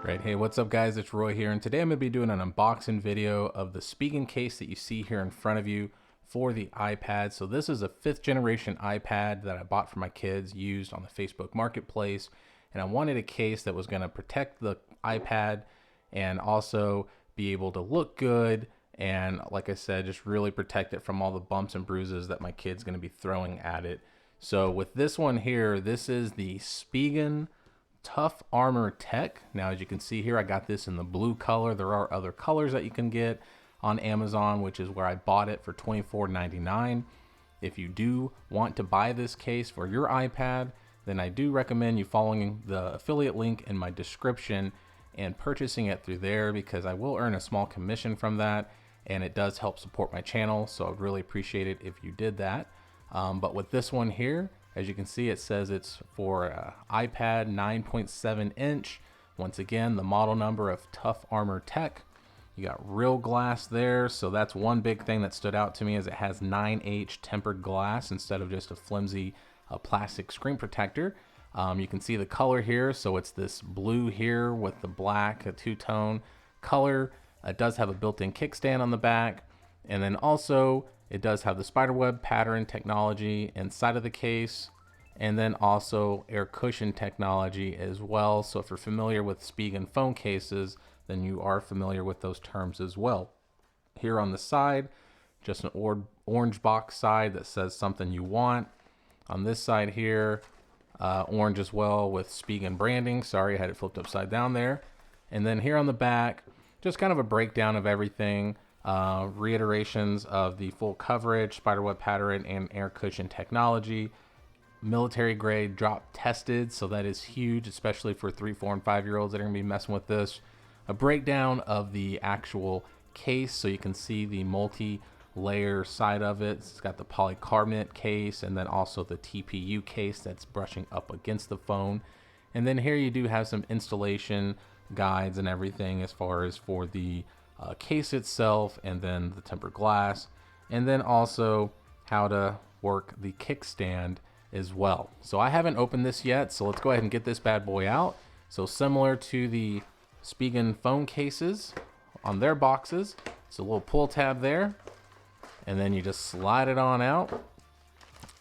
Right, hey, what's up guys, it's Roy here, and today I'm going to be doing an unboxing video of the Spigen case that you see here in front of you for the iPad. So this is a 5th generation iPad that I bought for my kids, used on the Facebook Marketplace, and I wanted a case that was going to protect the iPad and also be able to look good, and like I said, just really protect it from all the bumps and bruises that my kid's going to be throwing at it. So with this one here, this is the Spigen Tough Armor Tech. Now, as you can see here, I got this in the blue color. There are other colors that you can get on Amazon, which is where I bought it for $24.99. If you do want to buy this case for your iPad, then I do recommend you following the affiliate link in my description and purchasing it through there, because I will earn a small commission from that, and it does help support my channel, so I'd really appreciate it if you did that. But with this one here, as you can see, it says it's for iPad 9.7 inch. Once again, the model number of Tough Armor Tech. You got real glass there, so that's one big thing that stood out to me, is it has 9H tempered glass instead of just a flimsy plastic screen protector. You can see the color here, so it's this blue here with the black, a two-tone color. It does have a built-in kickstand on the back, and then also it does have the spiderweb pattern technology inside of the case, and then also air cushion technology as well. So if you're familiar with Spigen phone cases, then you are familiar with those terms as well. Here on the side, just an orange box side that says something you want. On this side here, orange as well with Spigen branding. Sorry, I had it flipped upside down there. And then here on the back, just kind of a breakdown of everything. Reiterations of the full coverage, spiderweb pattern, and air cushion technology. Military grade drop tested, so that is huge, especially for 3, 4, and 5-year-olds that are going to be messing with this. A breakdown of the actual case, so you can see the multi-layer side of it. It's got the polycarbonate case, and then also the TPU case that's brushing up against the phone. And then here you do have some installation guides and everything as far as for the case itself, and then the tempered glass, and then also how to work the kickstand as well. So I haven't opened this yet, so let's go ahead and get this bad boy out. So similar to the Spigen phone cases on their boxes, it's a little pull tab there, and then you just slide it on out,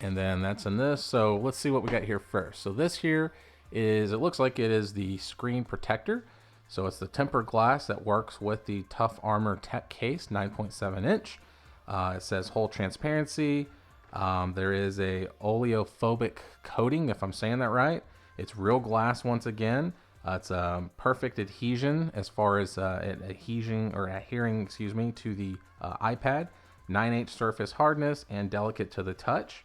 and then that's in this. So let's see what we got here first. So this here is, it looks like it is the screen protector. So it's the tempered glass that works with the Tough Armor Tech case, 9.7 inch. It says whole transparency. There is a oleophobic coating, if I'm saying that right. It's real glass once again. It's perfect adhesion as far as adhering to the iPad. 9H surface hardness and delicate to the touch.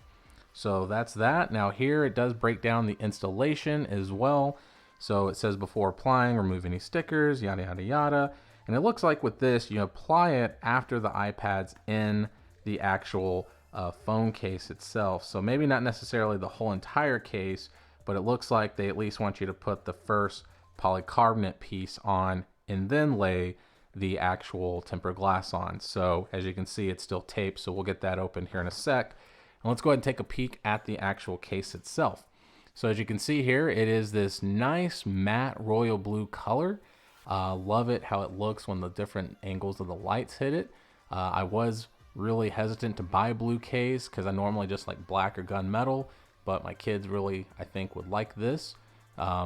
So that's that. Now here it does break down the installation as well. So it says before applying, remove any stickers, yada, yada, yada. And it looks like with this, you apply it after the iPad's in the actual phone case itself. So maybe not necessarily the whole entire case, but it looks like they at least want you to put the first polycarbonate piece on and then lay the actual tempered glass on. So as you can see, it's still taped, so we'll get that open here in a sec. And let's go ahead and take a peek at the actual case itself. So as you can see here, it is this nice matte royal blue color. Love it how it looks when the different angles of the lights hit it. I was really hesitant to buy a blue case because I normally just like black or gunmetal, but my kids really, I think, would like this.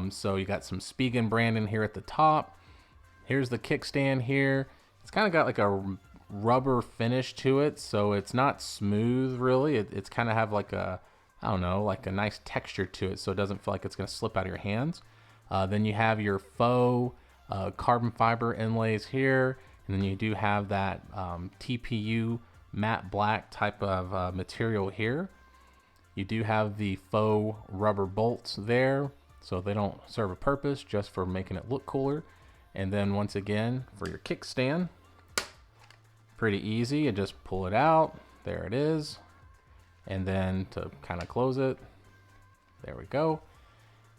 So you got some Spigen branding here at the top. Here's the kickstand here. It's kind of got like a rubber finish to it, so it's not smooth really. It's kind of have like a, I don't know, like a nice texture to it, so it doesn't feel like it's going to slip out of your hands. Then you have your faux carbon fiber inlays here, and then you do have that TPU matte black type of material here. You do have the faux rubber bolts there, so they don't serve a purpose, just for making it look cooler. And then once again, for your kickstand, pretty easy. You just pull it out. There it is. And then to kind of close it, there we go.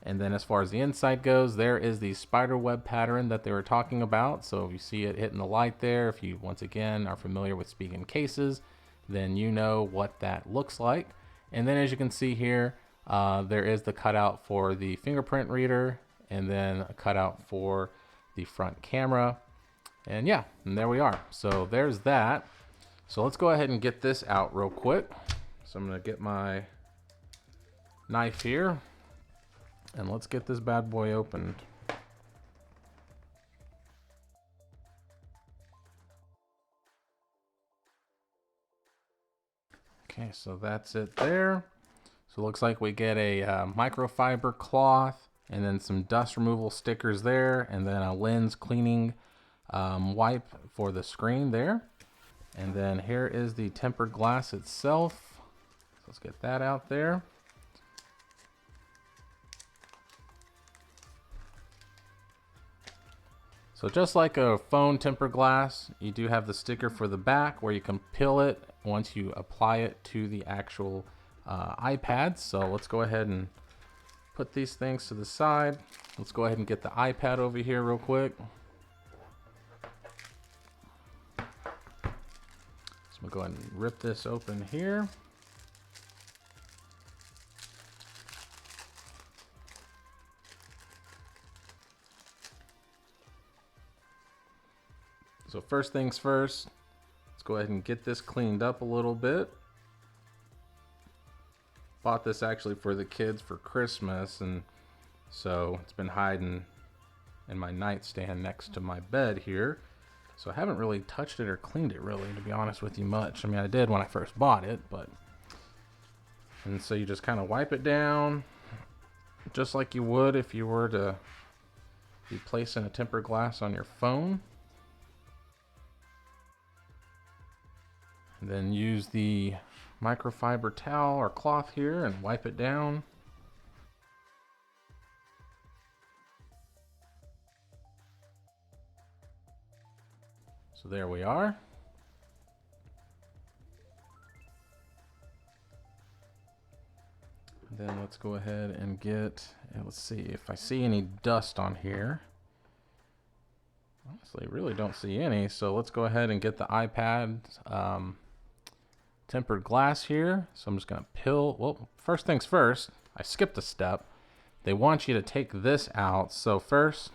And then as far as the inside goes, there is the spider web pattern that they were talking about. So if you see it hitting the light there, if you once again are familiar with Spigen cases, then you know what that looks like. And then as you can see here, there is the cutout for the fingerprint reader, and then a cutout for the front camera. And yeah, and there we are. So there's that. So let's go ahead and get this out real quick. So I'm gonna get my knife here and let's get this bad boy opened. Okay, so that's it there. So it looks like we get a microfiber cloth and then some dust removal stickers there, and then a lens cleaning wipe for the screen there. And then here is the tempered glass itself. So let's get that out there. So just like a phone tempered glass, you do have the sticker for the back where you can peel it once you apply it to the actual iPad. So let's go ahead and put these things to the side. Let's go ahead and get the iPad over here real quick. So I'm gonna go ahead and rip this open here. So first things first, let's go ahead and get this cleaned up a little bit. Bought this actually for the kids for Christmas, and so it's been hiding in my nightstand next to my bed here. So I haven't really touched it or cleaned it really, to be honest with you, much. I mean, I did when I first bought it, but... And so you just kind of wipe it down, just like you would if you were to be placing a tempered glass on your phone. And then use the microfiber towel or cloth here and wipe it down. So there we are. And then let's go ahead and get, let's see if I see any dust on here. Honestly, really don't see any. So let's go ahead and get the iPad tempered glass here. So I'm just gonna peel, well, first things first, I skipped a step. They want you to take this out. So first,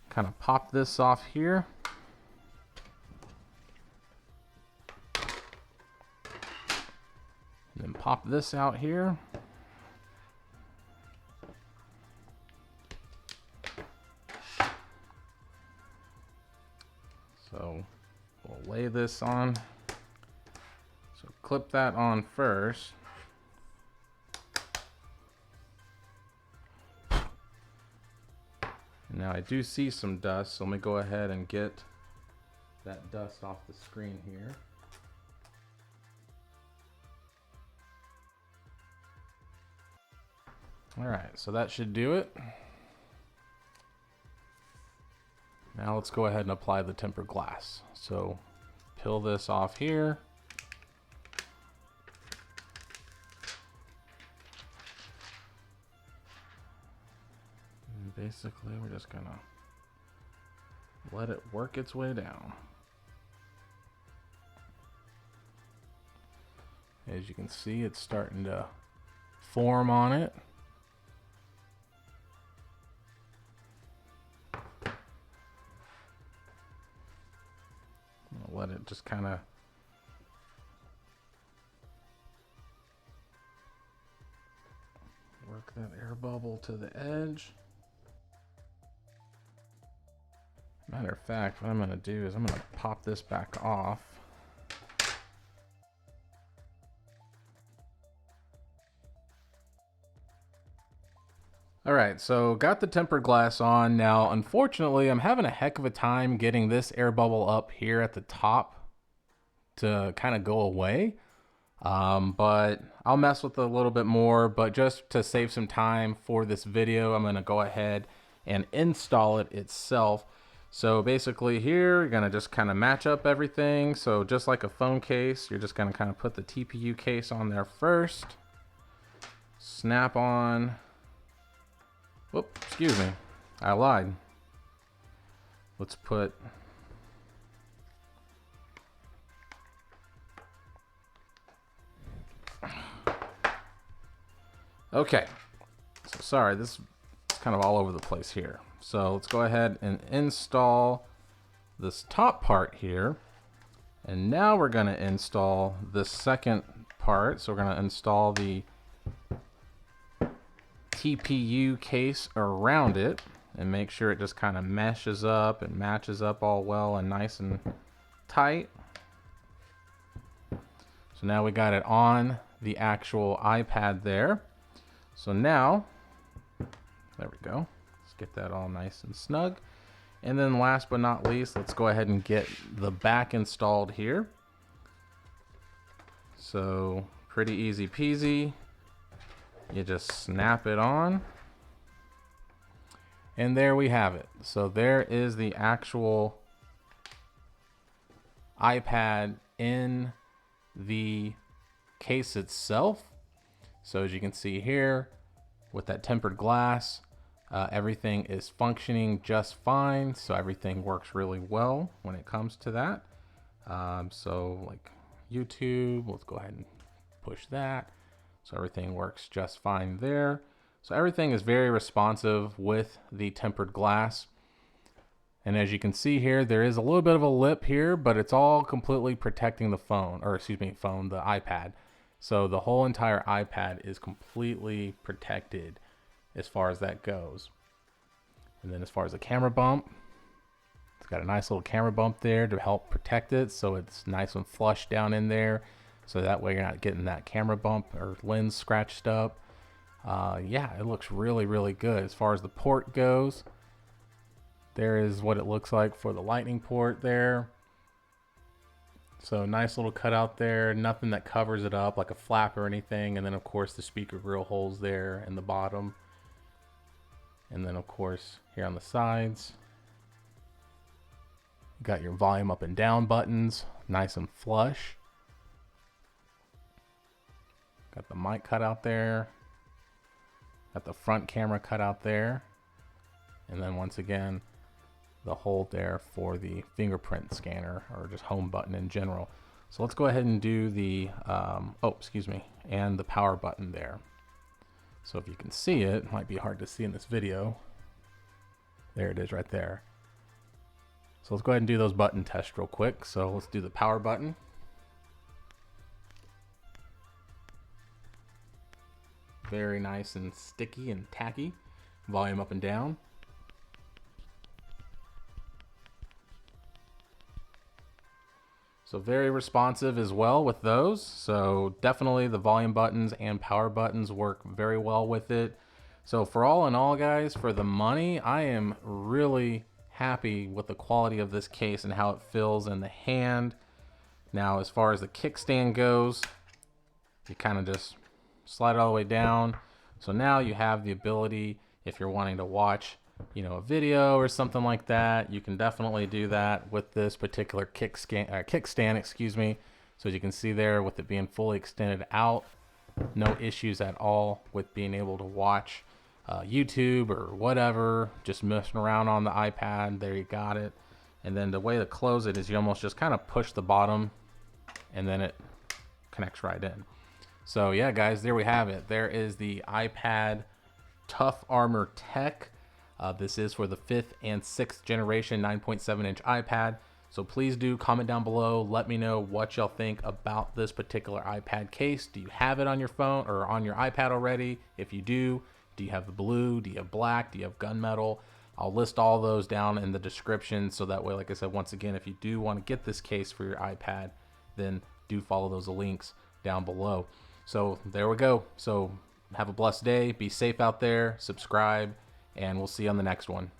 kind of pop this off here. And then pop this out here. So we'll lay this on. So clip that on first. Now I do see some dust, so let me go ahead and get that dust off the screen here. All right, so that should do it. Now let's go ahead and apply the tempered glass. So peel this off here. And basically we're just gonna let it work its way down. As you can see, it's starting to form on it. Let it just kind of work that air bubble to the edge. Matter of fact, what I'm going to do is I'm going to pop this back off. All right, so got the tempered glass on. Now, unfortunately, I'm having a heck of a time getting this air bubble up here at the top to kind of go away. But I'll mess with it a little bit more, but just to save some time for this video, I'm gonna go ahead and install it itself. So basically here, you're gonna just kind of match up everything. So just like a phone case, you're just gonna kind of put the TPU case on there first. Snap on. Whoop, excuse me, I lied. Let's put okay. So sorry, this is kind of all over the place here. So let's go ahead and install this top part here. And now we're going to install the second part. So we're going to install the TPU case around it and make sure it just kind of meshes up and matches up all well and nice and tight. So now we got it on the actual iPad there. So now, there we go. Let's get that all nice and snug. And then last but not least, let's go ahead and get the back installed here. So pretty easy peasy. You just snap it on. And there we have it. So there is the actual iPad in the case itself. So as you can see here, with that tempered glass, everything is functioning just fine. So everything works really well when it comes to that. So like YouTube, let's go ahead and push that. So everything works just fine there. So everything is very responsive with the tempered glass. And as you can see here, there is a little bit of a lip here, but it's all completely protecting the phone, or excuse me, the iPad. So the whole entire iPad is completely protected as far as that goes. And then as far as the camera bump, it's got a nice little camera bump there to help protect it. So it's nice and flush down in there. So that way you're not getting that camera bump or lens scratched up. Yeah, it looks really, really good. As far as the port goes, there is what it looks like for the lightning port there. So nice little cutout there, nothing that covers it up like a flap or anything. And then of course the speaker grill holes there in the bottom. And then of course here on the sides, you got your volume up and down buttons, nice and flush. Got the mic cut out there. Got the front camera cut out there. And then once again, the hole there for the fingerprint scanner or just home button in general. So let's go ahead and do the, and the power button there. So if you can see it, it might be hard to see in this video. There it is right there. So let's go ahead and do those button tests real quick. So let's do the power button. Very nice and sticky and tacky. Volume up and down. So very responsive as well with those. So definitely the volume buttons and power buttons work very well with it. So for all in all, guys, for the money, I am really happy with the quality of this case and how it feels in the hand. Now, as far as the kickstand goes, you kind of just slide it all the way down. So now you have the ability, if you're wanting to watch, a video or something like that, you can definitely do that with this particular kickstand, excuse me. So as you can see there, with it being fully extended out, no issues at all with being able to watch YouTube or whatever, just messing around on the iPad. There you got it. And then the way to close it is you almost just kind of push the bottom and then it connects right in. So yeah, guys, there we have it. There is the iPad Tough Armor Tech. This is for the 5th and 6th generation 9.7-inch iPad. So please do comment down below. Let me know what y'all think about this particular iPad case. Do you have it on your phone or on your iPad already? If you do you have the blue? Do you have black? Do you have gunmetal? I'll list all those down in the description. So that way, like I said, once again, if you do want to get this case for your iPad, then do follow those links down below. So there we go. So have a blessed day. Be safe out there. Subscribe. And we'll see you on the next one.